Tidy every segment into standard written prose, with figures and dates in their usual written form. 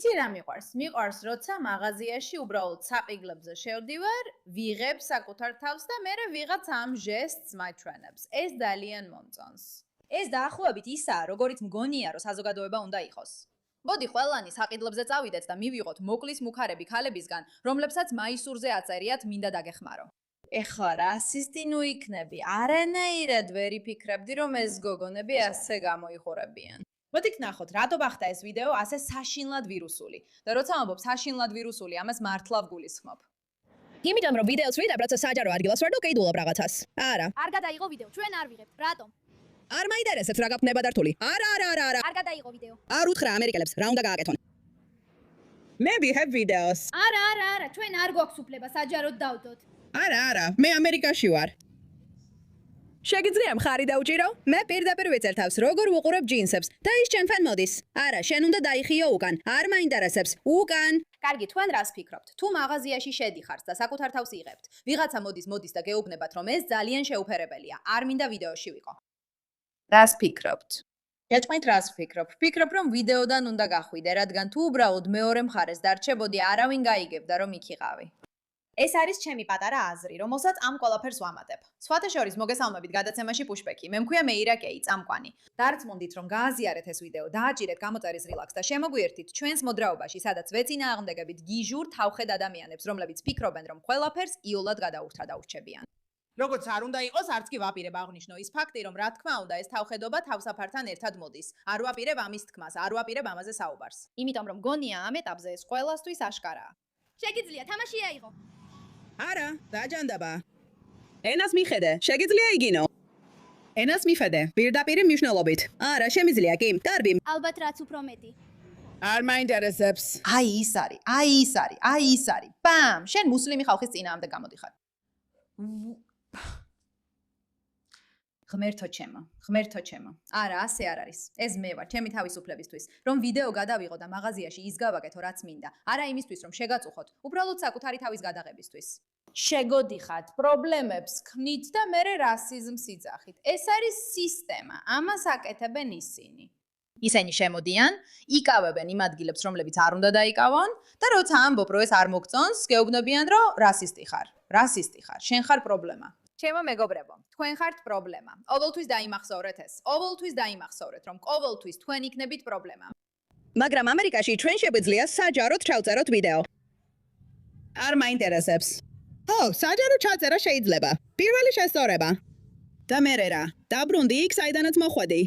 იცი რა მიყვარს? მიყვარს, როცა მაღაზიაში უბრალოდ საპირგლებზე შევდივარ, ვიღებ საკუთარ თავს და მერე ვიღაც ამ ჟესტს მაჩვენებს. ეს ძალიან მომწონს. ეს დაახლოებით ისაა, როგორიც მგონია, რომ საზოგადოება უნდა იყოს. მოდი ყველანი საყიდლებზე წავიდეთ და მივიღოთ მოკლის მუქარები ქალებისგან, რომლებსაც მაისურზე აწერიათ მინდა დაგეხმარო. ეხლა რასისტი ნუ იქნები, არანაირად ვერ იფიქრებდი, რომ ეს გოგონები ასე გამოიხურებიან. მოდით ნახოთ, რატო გახდა ეს ვიდეო ასე საშინლად ვირუსული და როცა ამბობ საშინლად ვირუსული, ამას მართლა ვგულისხმობ. იმიტომ რომ ვიდეოს ვიდებ, როცა საჯარო ადგილას ვარ და ვკეიდულობ რაღაცას. არა. არ გადაიღო ვიდეო, ჩვენ არ ვიღებთ. რატომ? არ მაინტერესებს რა გაქვნება დართული. არა. არ გადაიღო ვიდეო. არ უთხრა ამერიკელებს რა უნდა გააკეთონ. მე ვიღებ ვიდეოს. არა, ჩვენ არ გვაქვს უფლება საჯაროდ დავდოთ. არა, მე ამერიკაში ვარ. შეგიძლია მხარი დაუჭირო? მე პირდაპირ ვეწერ თავს, როგორ ვუყურებ ჯინსებს და ის ჩემთან მოდის. არა, შენ უნდა დაიხიო უკან. არ მაინტერესებს. უკან. კარგი, თქვენ რას ფიქრობთ? თუ მაღაზიაში შედიხართ და საკუთარ თავს იღებთ, ვიღაცა მოდის და გეუბნებათ, რომ ეს ძალიან შეუფერებელია. არ მინდა ვიდეოში ვიყო. რას ფიქრობთ? გეტყვით რას ვფიქრობ? ვფიქრობ, რომ ვიდეოდან უნდა გახვიდე, რადგან თუ უბრალოდ მეორე მხარეს დარჩებოდი, არავინ გაიგებდა, რომ იქიღავი. ეს არის ჩემი პატარა აზრი, რომელსაც ამ ყველაფერს ვამატებ. სხვათა შორის მოგესალმებით გადაცემაში პუშბექი. მე მქვია მეირა კეი, წამყვანი. დარწმუნდით, რომ გააზიარეთ ეს ვიდეო, დააჭირეთ გამოწერის რილაქს და შემოგვიერთით ჩვენს მოძრაობაში, სადაც ვეწინააღმდეგებით გიჟურ თავხედ ადამიანებს, რომლებიც ფიქრობენ, რომ ყველაფერს იოლად გადაურთრა დაურჩებიან. როგორც არ უნდა იყოს, არც კი ვაპირებ აღნიშნო ის ფაქტი, რომ რა თქმა უნდა, ეს თავხედობა თავსაფართან ერთად მოდის. არ ვაპირებ ამის თქმას, არ ვაპირებ ამაზე საუბარს. იმიტომ რომ გონია ამ ეტაპზე ეს ყველასთვის აშკარაა. შეგიძლია თამაში აიღო. არა, დაჯანდაბა. ენას მიხედე, შეგიძლია იგინო. ენას მიხედე, პირდაპირ მნიშვნელობით. არა, შემიძლია კი, დარბი. ალბათ რაც უფრო მეტი. არ მაინტერესებს. აი ის არის. ბამ! შენ მუსლიმი ხალხის წინააღმდეგ გამოდიხარ. ღმერთო ჩემო. არა, ასე არ არის. ეს მე ვარ, ჩემი თავისუფლებისთვის, რომ ვიდეო გადავიღო და მაღაზიაში ის გავაკეთო, რაც მინდა. არა იმისთვის, რომ შეგაწუხოთ, უბრალოდ საკუთარი თავის გადაღებისთვის. შეგოდიხათ, პრობლემებს ქმნით და მერე რასიზმს იძახით. ეს არის სისტემა, ამას აკეთებენ ისინი. ისინი შემოდიან, იკავებენ იმ ადგილებს, რომლებიც არ უნდა დაიკავონ და როცა ამბობ, რომ ეს არ მოგწონს, გეუბნებიან, რომ რასისტი ხარ. შენ ხარ პრობლემა. ჩემო მეგობრებო, თქვენ ხართ პრობლემა. ყოველთვის დაიმახსოვრეთ ეს. რომ ყოველთვის თქვენ იქნებით პრობლემა. მაგრამ ამერიკაში ჩვენ შეგვიძლია საჯაროდ ჩავწეროთ ვიდეო. არ მაინტერესებს. საჯარო ჩაწერა შეიძლება. პირველი შესწორება. და მე რა, დაბრუნდი იქ, საიდანაც მოხვედი.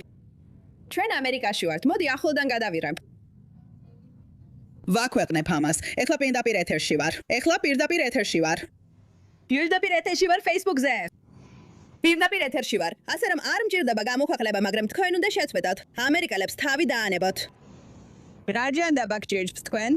ჩვენ ამერიკაში ვართ. მოდი ახლოდან გადავიღებ. ვაქვეყნებ ამას. ეხლა პირდაპირ ეთერში ვარ. პირდაპირ ეთერში ვარ Facebook-ზე. ასე რომ არ მჭირდება გამოქვეყნება, მაგრამ თქვენ უნდა შეცვეთოთ. ამერიკელებს თავი დაანებოთ. რა ჯანდაბა გჭირს თქვენ?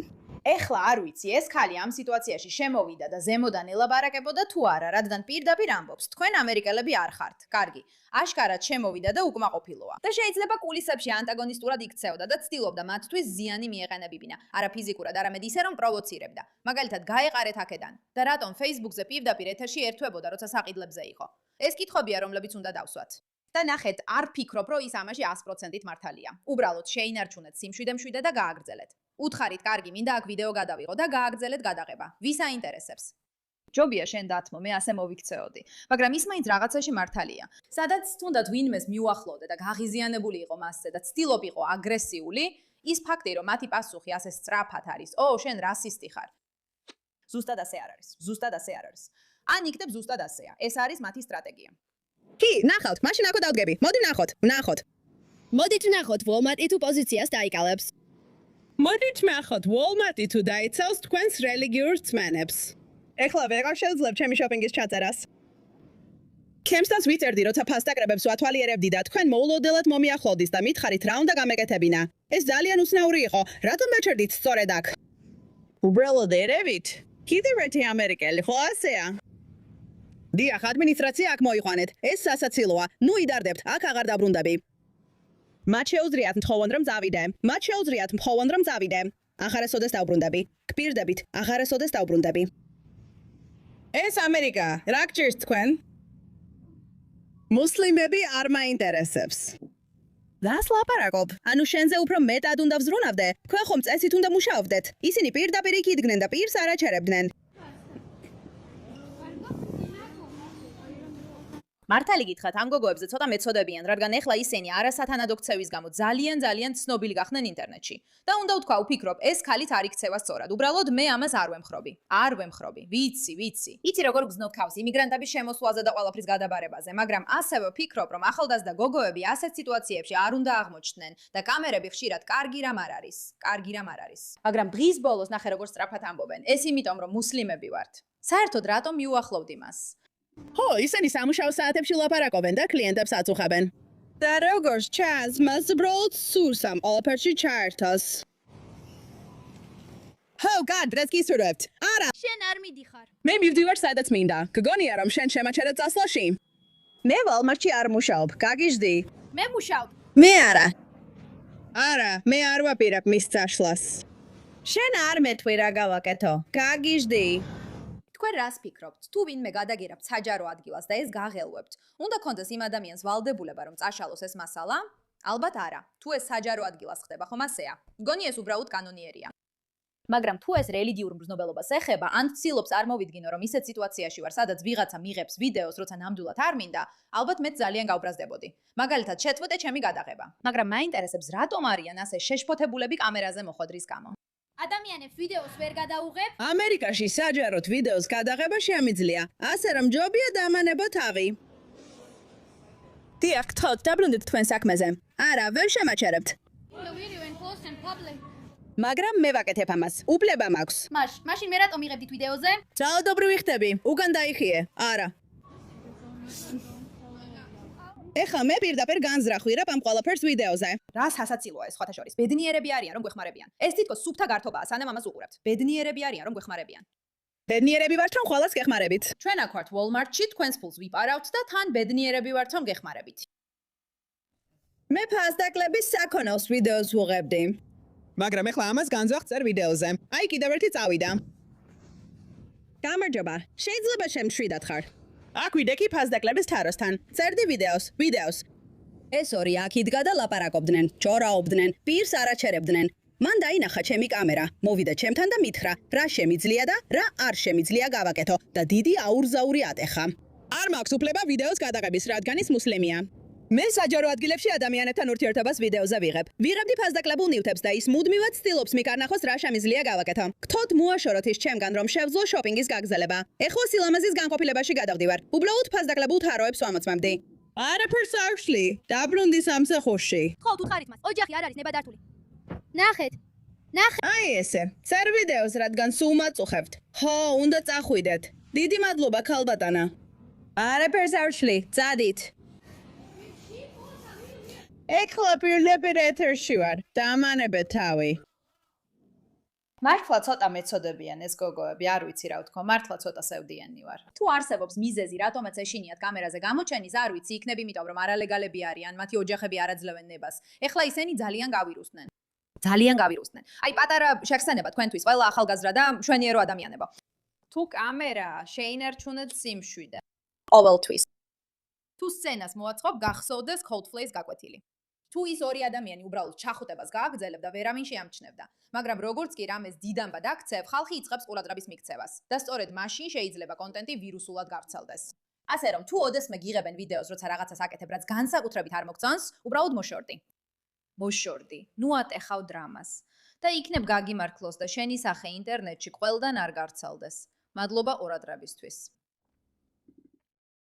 ეხლა არ ვიცი, ეს ხალი ამ სიტუაციაში შემოვიდა და ზემოდან ელაბარაკებოდა თუ არა, რადგან პირდაპირ ამბობს, თქვენ ამერიკელები არ ხართ. კარგი, აშკარად შემოვიდა და უკმაყოფილოა. და შეიძლება კულისებში ანტაგონისტურად იქცეოდა და ცდილობდა მათთვის ზიანი მიეყენებინა. არა ფიზიკურად, არამედ ისე რომ პროვოცირებდა. მაგალითად, გაეყარეთ აქედან. და რატომ Facebook-ზე პირდაპირ ეთერში ერთვებოდა, როცა საყიდლებზე იყო? ეს კითხვებია, რომლებიც უნდა დავსვათ. და ნახეთ, არ ფიქრობ, რომ ის ამაში 100%-ით მართალია. უბრალოდ შეინარჩუნეთ სიმშვიდე და გააგრძელეთ. უთხარით, კარგი, მინდა აქ ვიდეო გადავიღო და გააგრძელეთ გადაღება. ვის აინტერესებს? ჯობია შენ დათმო, მე ასე მოვიქცეოდი. მაგრამ ის მაინც რაღაცაში მართალია. სადაც თუნდაც ვინმეს მიუახლოვდა და გაღიზიანებული იყო მასზე და ცდილობიყო აგრესიული, ის ფაქტი, რომ მათი პასუხი ასე სწრაფად არის, შენ რასისტი ხარ. ზუსტად ასე არ არის. ან იქნებ ზუსტად ასეა. ეს არის მათი სტრატეგია. კი, ნახავთ, მაშინ აქ დავდგები. მოდი ვნახოთ. მოდით ვნახოთ, Walmart-ი თუ პოზიციას დაიკავებს. მოდით ვნახოთ, Walmart-ი თუ დაიცავს თქვენს რელიგიურ რწმენებს. ეხლა ვეღარ შევძლებ ჩემი შოპინგის ჩაწერას. ჩემსაც ვიწერდი, როცა ფასტაკრებებს ვათვალიერებდი და თქვენ მოულოდნელად მომიახლოვდით და მითხარით რა უნდა გამეკეთებინა. ეს ძალიან უცნაური იყო. რატომ დაჩერდით სწორედ აქ? უბრალოდ ერევით? კიდევ ერთი ამერიკელი, ხო ასეა? დიახ, ადმინისტრაცია აქ მოიყვანეთ. ეს სასაცილოა. ნუ იდარდებთ, აქ აღარ დაბრუნდები. მათ შეუძლიათ მთხოვონ რომ წავიდე. აღარასოდეს დავბრუნდები. გპირდებით, აღარასოდეს დავბრუნდები. ეს ამერიკა, რა გჭირს თქვენ? მუსლიმები არ მაინტერესებს. დას ლაპარაკობ. ანუ შენზე უფრო მეტად უნდა ვზრუნავდე. თქვენ ხომ წესით უნდა მუშაობდეთ. ისინი პირდაპირ იქ იდგნენ და პირს არ აჩერებდნენ. მართალი გითხრათ, ამ გოგოებზე ცოტა მეცოდებიან, რადგან ეხლა ისინი არასათანადო ქცევის გამო ძალიან ცნობილი გახდნენ ინტერნეტში. და უნდა ვთქვა, ვფიქრობ, ეს ქალით არ იქცევა სწორად. უბრალოდ მე ამას არ ვემხრობი. არ ვემხრობი. ვიცი. იცი როგორ გზნობ ქავს იმიგრანტების შემოსვლაზე და ყველაფრის გადაბარებაზე, მაგრამ ასევე ვფიქრობ, რომ ახალგაზრდა გოგოები ასეთ სიტუაციებში არ უნდა აღმოჩნდნენ და კამერები ხშირად კარგი რამ არ არის. მაგრამ დღის ბოლოს ნახე როგორ სწრაფად ამბობენ. ეს იმიტომ, რომ მუსლიმები ვართ. საერთოდ რატომ მიუახლოვდი მას? ხო, ისინი სამუშაო საათებში ლაპარაკობენ და კლიენტებს აწუხებენ. და როგორც ჩანს, მას უბრალოდ სურს ამ ყველაფერში ჩაერთოს. ხო, გადრეს გისურვებთ. არა, შენ არ მიდიხარ. მე მივდივარ სადაც მინდა. გგონია რომ შენ შემაჩერე წასვლაში. მე ვალმარტში არ მუშაობ, გაგიჟდი. მე მუშაობ. მე არა. არა, მე არ ვაპირებ მის წაშლას. შენ არ მეთქვი რა გავაკეთო. გაგიჟდი. თქვენ რას ფიქრობთ? თუ ვინმე გადაგირაბთ საჯარო ადგილას და ეს გაღელვებთ, უნდა კონდეს იმ ადამიანს ვალდებულება რომ წაშალოს ეს მასალა? ალბათ არა. თუ ეს საჯარო ადგილას ხდება, ხომ ასეა? მგონი ეს უბრალოდ კანონიერია. მაგრამ თუ ეს რელიგიურ მგრძნობელობას ეხება, ან ცდილობს არ მოვიდგინო რომ ისეთ სიტუაციაში ვარ, სადაც ვიღაცა მიღებს ვიდეოს, როცა ნამდვილად არ მინდა, ალბათ მეც ძალიან გავბრაზდებოდი. მაგალითად, შეწყვეტე ჩემი გადაღება. მაგრამ მაინტერესებს, რატომ არიან ასე შეშფოთებულები კამერაზე მოხვედრის გამო? ადამიანებს ვიდეოს ვერ გადაუღებ? ამერიკაში საჯაროდ ვიდეოს გადაღება შემიძლია, ასე რომ ჯობია დამანება თავი. დიახ, თქოთ, დაბრუნდით თქვენ საქმეზე. არა, ვერ შემაჩერებთ. მაგრამ მე ვაკეთებ ამას. უფლება მაქვს. მაშინ მე რატომ იღებდით ვიდეოზე? ძალადობრივი ხდები. უკან დაიხიე. არა. ეხლა მე პირდაპირ განზრახვირებ ამ ყველაფერს ვიდეოზე. რა სასაცილოა ეს სხვათა შორის? ბედნიერები არიან რომ გვეხმარებიან. ეს თითქოს სუფთა გართობაა, სანამ ამას უყურებთ. ბედნიერები არიან რომ გვეხმარებიან. ბედნიერები ვართ რომ ყველას გეხმარებით. ჩვენ აქ ვართ Walmart-ში, თქვენს ფულს ვიპარავთ და თან ბედნიერები ვართ რომ გეხმარებით. მე ფასდაკლების საქონელს ვიდეოს ვუღებდი. მაგრამ ეხლა ამას განზვახწერ ვიდეოზე. აი კიდევ ერთი წავიდა. გამარჯობა. შეიძლება შემშვიდად ხარ. აქ ვიდექი ფასდაკლების თაროსთან. წერდი ვიდეოს. ეს ორი აქ იდგა და ლაპარაკობდნენ, ჭორაობდნენ, პირს არაჩერებდნენ. მან დაინახა ჩემი კამერა, მოვიდა ჩემთან და მითხრა, რა შემიძლია და რა არ შემიძლია გავაკეთო და დიდი აურზაური ატეხა. არ მაქვს უფლება ვიდეოს გადაღების, რადგან ის მუსლიმია. მე საჯარო ადგილებში ადამიანებთან ურთიერთობას ვიდეოზე ვიღებ. ვიღებდი ფასდაკლებულ ნივთებს და ის მუდმივად ცდილობს მიკარნახოს რა შემიძლია გავაკეთო. გთხოვთ მოაშოროთ ის ჩემგან რომ შევძლო შოპინგის გაგზელება. ეხლა სილამაზის განყოფილებაში გადავდივარ. უბრალოდ ფასდაკლებულ თაროებს ვამოწმებდი. არაფერს არ ვშლი. დაბრუნდი სამსახურში. ხო, თუ ხარით მას. ოჯახი არ არის ნებადართული. ნახეთ. აი ესე. წერ ვიდეოს, რადგან სულ მაწუხებთ. ხო, უნდა წახვიდეთ. დიდი მადლობა, ქალბატონა. არაფერს არ ვშლი. წადით. ეხლა პირდაპირ ეთერში ვარ. დამანებეთ თავი. მართლა ცოტა მეცოდებიან ეს გოგოები, არ ვიცი რა ვთქვა, მართლა ცოტა სევდიანი ვარ. თუ არსებობს მიზეზი, რატომაც ეშინიათ კამერაზე გამოჩენის, არ ვიცი, იქნებ იმიტომ, რომ არალეგალები არიან, მათი ოჯახები არ აძლევენ ნებას. ეხლა ისინი ძალიან გავირუსდნენ. აი პატარა შეხსენება თქვენთვის, ყველა ახალგაზრდა და მშვენიერო ადამიანებო. თუ კამერა შეინარჩუნეთ სიმშვიდე. ყოველთვის. თუ სცენას მოაწყობ, გახსოვდეს Coldplay-ს გაკვეთილი. თუ ის ორი ადამიანი უბრალოდ ჩახუტებას გააგრძელებდა, ვერავინ შეამჩნევდა. მაგრამ როგორც კი რამეს დიდამბად აქცევ, ხალხი იწყებს ყურადღების მიქცევას და სწორედ მაშინ შეიძლება კონტენტი ვირუსულად გავრცელდეს. ასე რომ, თუ ოდესმე გიღებენ ვიდეოს, როცა რაღაცას აკეთებ, რაც განსაკუთრებით არ მოგწონს, უბრალოდ მოშორდი. ნუ ატეხავ დრამას და იქნებ გაგიმართლოს და შენი სახე ინტერნეტში ყველგან არ გავრცელდეს. მადლობა ყურადღებისთვის.